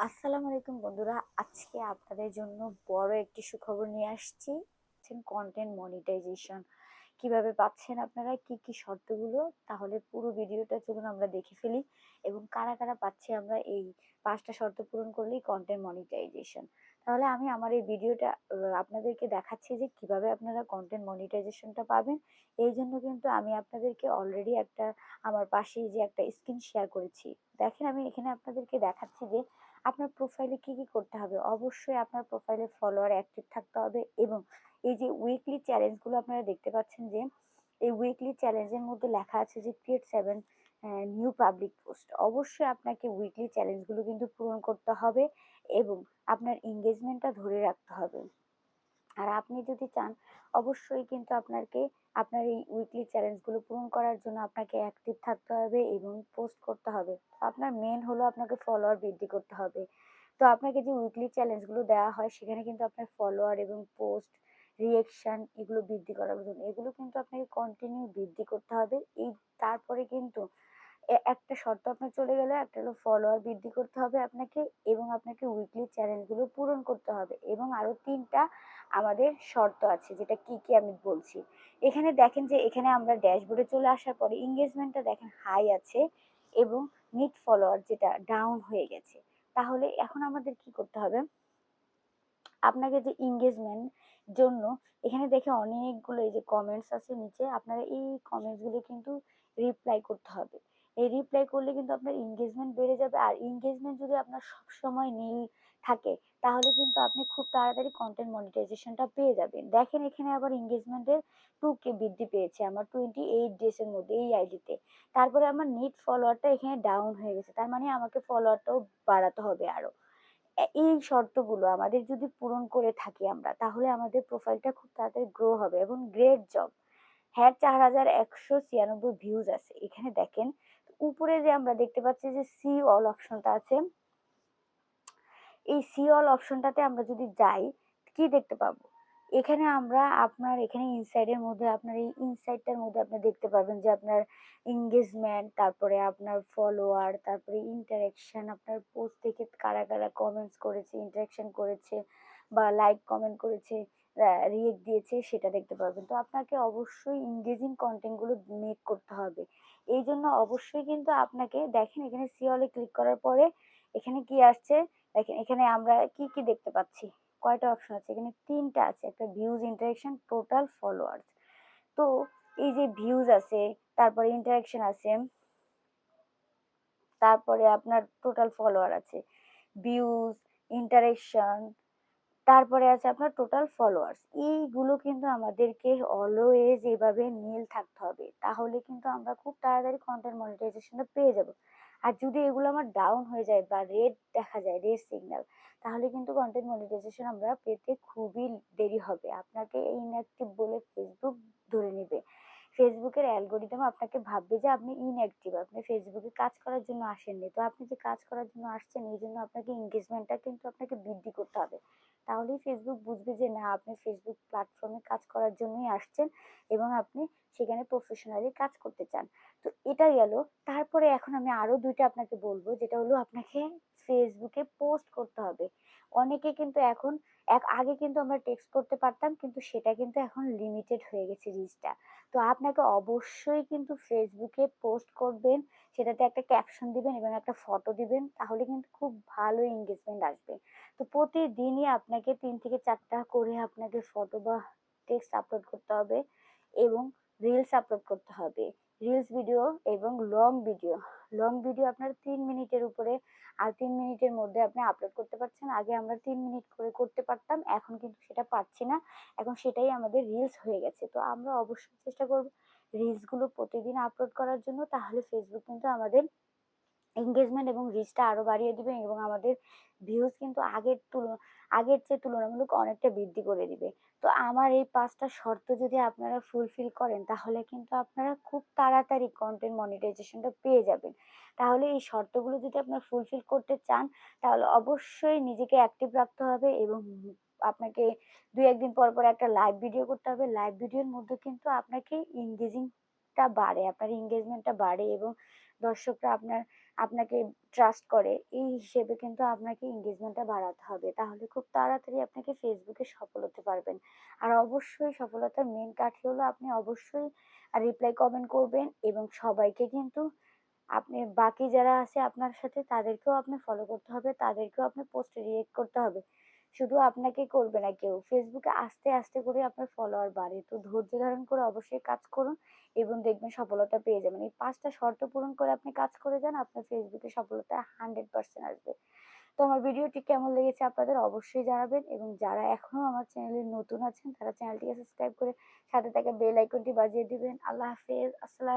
আসসালামু আলাইকুম বন্ধুরা, আজকে আপনাদের জন্য বড় একটি সুখবর নিয়ে আসছি। কন্টেন্ট মনিটাইজেশন কিভাবে পাচ্ছেন আপনারা, কি কি শর্তগুলো, তাহলে পুরো ভিডিওটা চলুন আমরা দেখে ফেলি এবং কারা কারা পাচ্ছি আমরা এই 5টা শর্ত পূরণ করলেই কন্টেন্ট মনিটাইজেশন। তাহলে আমি আমার এই ভিডিওটা আপনাদেরকে দেখাচ্ছি যে কিভাবে আপনারা কন্টেন্ট মনিটাইজেশনটা পাবেন। এই জন্য কিন্তু আমি আপনাদেরকে অলরেডি একটা আমার পাশেই যে একটা স্ক্রিন শেয়ার করেছি। দেখেন, আমি এখানে আপনাদেরকে দেখাচ্ছি যে আপনার প্রোফাইলে কি কি করতে হবে। অবশ্যই আপনার প্রোফাইলে ফলোয়ার অ্যাক্টিভ থাকতে হবে এবং এই যে উইকলি চ্যালেঞ্জগুলো আপনারা দেখতে পাচ্ছেন যে এই উইকলি চ্যালেঞ্জের মধ্যে লেখা আছে যে ক্রিয়েট 7 নিউ পাবলিক পোস্ট। অবশ্যই আপনাকে উইকলি চ্যালেঞ্জগুলো কিন্তু পূরণ করতে হবে এবং আপনার এঙ্গেজমেন্টটা ধরে রাখতে হবে। আর আপনি যদি চান, অবশ্যই কিন্তু আপনার এই উইকলি চ্যালেঞ্জগুলো পূরণ করার জন্য আপনাকে অ্যাক্টিভ থাকতে হবে এবং পোস্ট করতে হবে। আপনার মেন হলো আপনাকে ফলোয়ার বৃদ্ধি করতে হবে। তো আপনাকে যে উইকলি চ্যালেঞ্জগুলো দেওয়া হয় সেখানে কিন্তু আপনার ফলোয়ার এবং পোস্ট, রিঅ্যাকশন এগুলো বৃদ্ধি করার জন্য এগুলো কিন্তু আপনাকে কন্টিনিউ বৃদ্ধি করতে হবে। তারপরে কিন্তু একটা শর্ত আপনার চলে গেল, একটা হলো ফলোয়ার বৃদ্ধি করতে হবে আপনাকে এবং আপনাকে উইকলি চ্যালেঞ্জগুলো পূরণ করতে হবে এবং আরো 3টা আমাদের শর্ত আছে, যেটা কি কি আমি বলছি। এখানে দেখেন যে এখানে আমরা ড্যাশবোর্ডে চলে আসার পরে এঙ্গেজমেন্টটা দেখেন হাই আছে এবং নিট ফলোয়ার যেটা ডাউন হয়ে গেছে। তাহলে এখন আমাদের কি করতে হবে, আপনাকে যে এঙ্গেজমেন্ট জন্য এখানে দেখে অনেকগুলো এই যে কমেন্টস আছে নিচে, আপনারা এই কমেন্টসগুলো কিন্তু রিপ্লাই করতে হবে। এই রিপ্লাই করলে কিন্তু আপনার এঙ্গেজমেন্ট বেড়ে যাবে। আর এঙ্গেজমেন্ট যদি আপনার সবসময় নীল থাকে তাহলে কিন্তু আপনি খুব তাড়াতাড়ি কন্টেন্ট মনিটাইজেশনটা পেয়ে যাবেন। দেখেন এখানে আবার এঙ্গেজমেন্টের 2K বৃদ্ধি পেয়েছে আমার 28 ডেজের মধ্যে এই আইডিতে। তারপরে আমার নিট ফলোয়ারটা এখানে ডাউন হয়ে গেছে, তার মানে আমাকে ফলোয়ারটাও বাড়াতে হবে আরো। এই শর্তগুলো আমাদের যদি পূরণ করে থাকি আমরা, তাহলে আমাদের প্রোফাইলটা খুব তাড়াতাড়ি গ্রো হবে এবং গ্রেট জব। হ্যাঁ, 4196 ভিউজ আছে এখানে দেখেন। উপরে যে আমরা দেখতে পাচ্ছি যে সি অল অপশনটা আছে, এই সি অল অপশনটাতে আমরা যদি যাই কি দেখতে পাবো, এখানে আমরা আপনার এখানে ইনসাইডের মধ্যে আপনার এই ইনসাইডটার মধ্যে আপনি দেখতে পাবেন যে আপনার এঙ্গেজমেন্ট, তারপরে আপনার ফলোয়ার, তারপরে ইন্টারেকশন, আপনার পোস্ট থেকে কারা কারা কমেন্টস করেছে, ইন্টারেকশন করেছে বা লাইক কমেন্ট করেছে, রিয়েক্ট দিয়েছে, সেটা দেখতে পারবেন। তো আপনাকে অবশ্যই এঙ্গেজিং কন্টেন্টগুলো মেক করতে হবে। এই জন্য অবশ্যই কিন্তু আপনাকে দেখেন এখানে সি অলে ক্লিক করার পরে এখানে কি আসছে, দেখেন এখানে আমরা কি কি দেখতে পাচ্ছি, কয়টা অপশন আছে এখানে, 3টা আছে, একটা ভিউজ, ইন্টারেকশন, টোটাল ফলোয়ার্স। তো এই যে ভিউজ আছে, তারপরে ইন্টারেকশন আছে, তারপরে আপনার টোটাল ফলোয়ার আছে, ভিউজ, ইন্টারেকশন, তারপরে আছে আপনার টোটাল ফলোয়ার্স। এইগুলো কিন্তু আমাদেরকে অলওয়েজ এভাবে নীল থাকতে হবে, তাহলে কিন্তু আমরা খুব তাড়াতাড়ি কন্টেন্ট মনিটাইজেশনটা পেয়ে যাব। আর যদি এগুলো আমার ডাউন হয়ে যায় বা রেড দেখা যায়, রেড সিগন্যাল, তাহলে কিন্তু কন্টেন্ট মনিটাইজেশন আমরা পেতে খুবই দেরি হবে। আপনাকে ইনঅ্যাক্টিভ বলে ফেসবুক ধরে নেবে। ফেসবুকের অ্যালগোরিদম আপনাকে ভাববে যে আপনি ইনঅ্যাক্টিভ, আপনি ফেসবুকে কাজ করার জন্য আসেননি। তো আপনি যে কাজ করার জন্য আসছেন, এই জন্য আপনাকে এঙ্গেজমেন্টটা কিন্তু আপনাকে বৃদ্ধি করতে হবে। তাহলেই ফেসবুক বুঝবে যে না, আপনি ফেসবুক প্ল্যাটফর্মে কাজ করার জন্যই আসছেন এবং আপনি সেখানে প্রফেশনালি কাজ করতে চান। তো এটা গেল। তারপরে এখন আমি আরো 2টা আপনাকে বলবো, যেটা হলো আপনাকে ফেসবুকে পোস্ট করতে হবে। অনেকে কিন্তু এখন আগে কিন্তু আমরা টেক্সট করতে পারতাম, কিন্তু সেটা কিন্তু এখন লিমিটেড হয়ে গেছে রিচটা। তো আপনাকে অবশ্যই কিন্তু ফেসবুকে পোস্ট করবেন, সেটাতে একটা ক্যাপশন দিবেন এবং একটা ফটো দিবেন, তাহলে কিন্তু খুব ভালো এঙ্গেজমেন্ট আসবে। তো প্রতিদিনই আপনাকে 3 থেকে 4টা করে আপনাকে ফটো বা টেক্সট আপলোড করতে হবে এবং রিলস আপলোড করতে হবে। রিলস ভিডিও এবং লং ভিডিও আপনার 3 মিনিটের উপরে আর 3 মিনিটের মধ্যে আপনি আপলোড করতে পারছেন। আগে আমরা 3 মিনিট করে করতে পারতাম, এখন কিন্তু সেটা পারছি না। এখন সেটাই আমাদের রিলস হয়ে গেছে। তো আমরা অবশ্যই চেষ্টা করব রিলসগুলো প্রতিদিন আপলোড করার জন্য, তাহলে ফেসবুক কিন্তু আমাদের এঙ্গেজমেন্ট এবং রিচটা আরো বাড়িয়ে দিবে এবং আমাদের ভিউজ কিন্তু আগের চেয়ে তুলনামূলক অনেকটা বৃদ্ধি করে দিবে। তো আমার এই 5টা শর্ত যদি আপনারা ফুলফিল করেন, তাহলে কিন্তু আপনারা খুব তাড়াতাড়ি কন্টেন্ট মনিটাইজেশনটা পেয়ে যাবেন। তাহলে এই শর্তগুলো যদি আপনারা ফুলফিল করতে চান, তাহলে অবশ্যই নিজেকে অ্যাক্টিভ রাখতে হবে এবং আপনাকে 2-1 দিন পর পর একটা লাইভ ভিডিও করতে হবে। লাইভ ভিডিওর মধ্যে কিন্তু আপনাকে এঙ্গেজিংটা বাড়ে, আপনার এঙ্গেজমেন্টটা বাড়ে এবং দর্শকরা আপনাকে ট্রাস্ট করে, এই হিসেবে কিন্তু আপনাকে এঙ্গেজমেন্টটা বাড়াতে হবে। তাহলে খুব তাড়াতাড়ি আপনাকে ফেসবুকে সফল হতে পারবেন। আর অবশ্যই সফলতার মেইন কাঠি হলো আপনি অবশ্যই রিপ্লাই কমেন্ট করবেন এবং সবাইকে কিন্তু আপনি বাকি যারা আছে আপনার সাথে তাদেরকেও আপনি ফলো করতে হবে, তাদেরকেও আপনি পোস্টে রিঅ্যাক্ট করতে হবে। শুধু আপনাকেই করবে না কেউ। ফেসবুকে আস্তে, আস্তে করে আপনার ফলোয়ার বাড়ে। তো ধৈর্য ধারণ করে অবশ্যই কাজ করুন এবং দেখবেন সফলতা পেয়ে যাবেন। এই ৫ টা শর্ত পূরণ করে আপনি কাজ করে যান, আপনার ফেসবুকে সফলতা 100% আসবে। তো আমার ভিডিওটি কেমন লেগেছে আপনাদের অবশ্যই জানাবেন এবং যারা এখনো আমার চ্যানেলে নতুন আছেন তারা চ্যানেলটিকে সাবস্ক্রাইব করে সাথে থাকা বেল আইকনটি বাজিয়ে দিবেন। আল্লাহ হাফেজ। আসসালাম